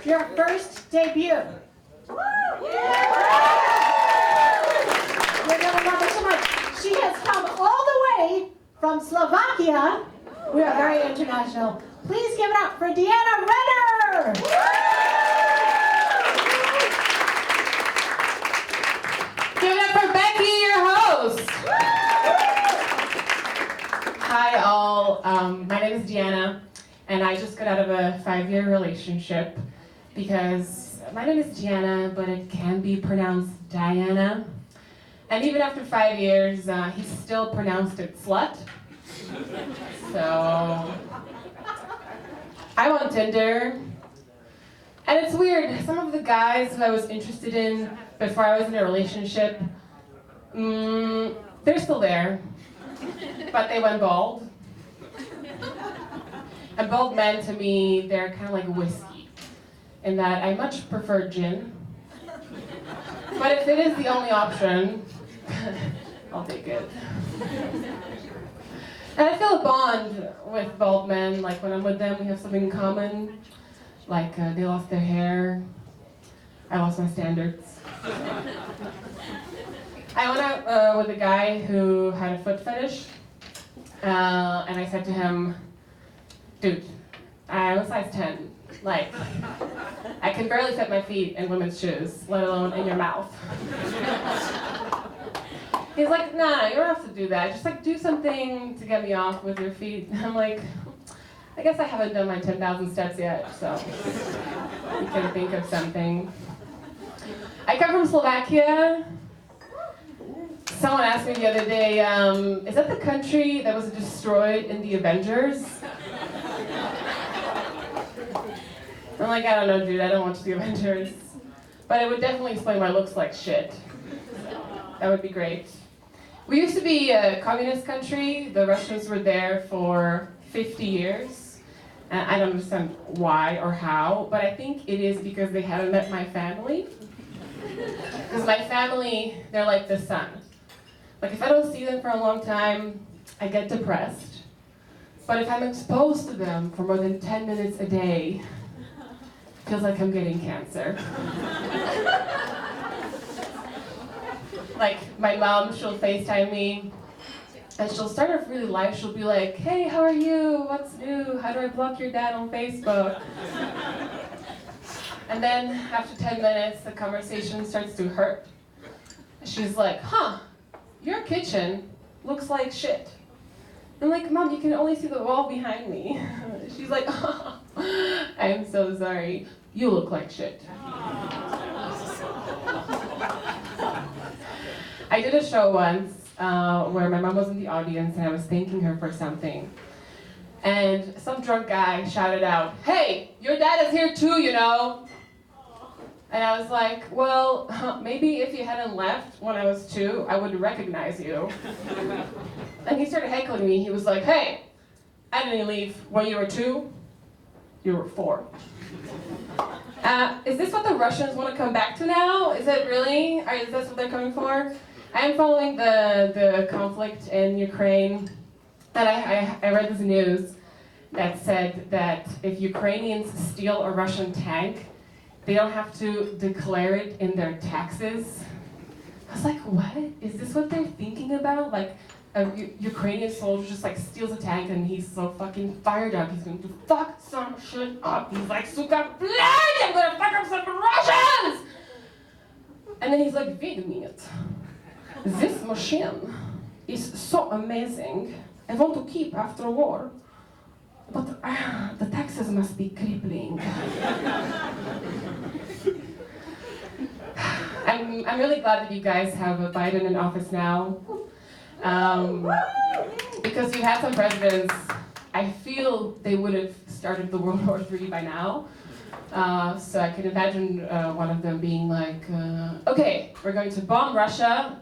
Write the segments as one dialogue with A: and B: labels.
A: your first debut. Woo! Yeah. We're gonna love her so much. She has come all the way from Slovakia. We are very international. Please give it up for Deanna Renner!
B: Give it up for Becky, your host! Hi all, my name is Deanna, and I just got out of a 5-year relationship because my name is Deanna, but it can be pronounced Diana. And even after 5 years, he still pronounced it slut. So, I'm on Tinder, and it's weird. Some of the guys who I was interested in before I was in a relationship, they're still there, but they went bald. And bald men, to me, they're kind of like whiskey, in that I much prefer gin. But if it is the only option, I'll take it. And I feel a bond with bald men, like when I'm with them, we have something in common. Like they lost their hair, I lost my standards. I went out with a guy who had a foot fetish, and I said to him, dude, I'm a size 10. Like, I can barely fit my feet in women's shoes, let alone in your mouth. He's like, nah, you don't have to do that. Just like do something to get me off with your feet. And I'm like, I guess I haven't done my 10,000 steps yet, so you can think of something. I come from Slovakia. Someone asked me the other day, is that the country that was destroyed in the Avengers? I'm like, I don't know, dude, I don't watch the Avengers. But it would definitely explain why it looks like shit. That would be great. We used to be a communist country. The Russians were there for 50 years. And I don't understand why or how, but I think it is because they haven't met my family. Because my family, they're like the sun. Like if I don't see them for a long time, I get depressed. But if I'm exposed to them for more than 10 minutes a day, it feels like I'm getting cancer. Like my mom, she'll FaceTime me, and she'll start off really live. She'll be like, hey, how are you? What's new? How do I block your dad on Facebook? And then after 10 minutes, the conversation starts to hurt. She's like, huh, your kitchen looks like shit. I'm like, Mom, you can only see the wall behind me. She's like, oh, I'm so sorry. You look like shit. I did a show once where my mom was in the audience and I was thanking her for something. And some drunk guy shouted out, hey, your dad is here too, you know. And I was like, well, maybe if you hadn't left when I was 2, I would recognize you. And he started heckling me. He was like, hey, I didn't leave when you were 2, you were 4. Is this what the Russians want to come back to now? Is it really? Is this what they're coming for? I am following the conflict in Ukraine, and I read this news that said that if Ukrainians steal a Russian tank, they don't have to declare it in their taxes. I was like, what? Is this what they're thinking about? Like, a Ukrainian soldier just like steals a tank and he's so fucking fired up. He's going to fuck some shit up. He's like, suka, блядь, I'm gonna fuck up some Russians! And then he's like, wait a minute. This machine is so amazing. I want to keep after a war. But the taxes must be crippling. I'm really glad that you guys have Biden in office now. Because we've had some presidents, I feel they would have started the World War III by now. So I can imagine one of them being like, okay, we're going to bomb Russia,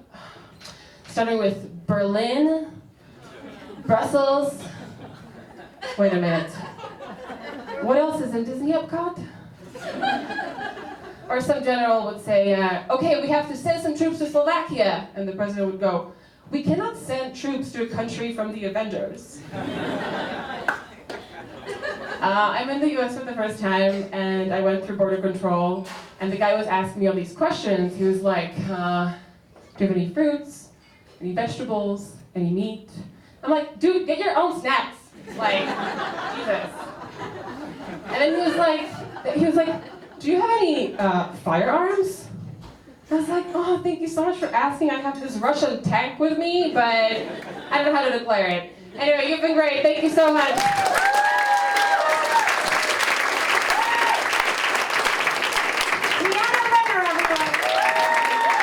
B: starting with Berlin, Brussels. Wait a minute. What else is in Disney Epcot? Or some general would say, okay, we have to send some troops to Slovakia. And the president would go, we cannot send troops to a country from the Avengers. I'm in the US for the first time, and I went through border control, and the guy was asking me all these questions. He was like, do you have any fruits, any vegetables, any meat? I'm like, dude, get your own snacks. Like, Jesus. And then he was like, do you have any firearms? I was like, oh, thank you so much for asking. I have this Russian tank with me, but I don't know how to declare it. Anyway, you've been great. Thank you so much.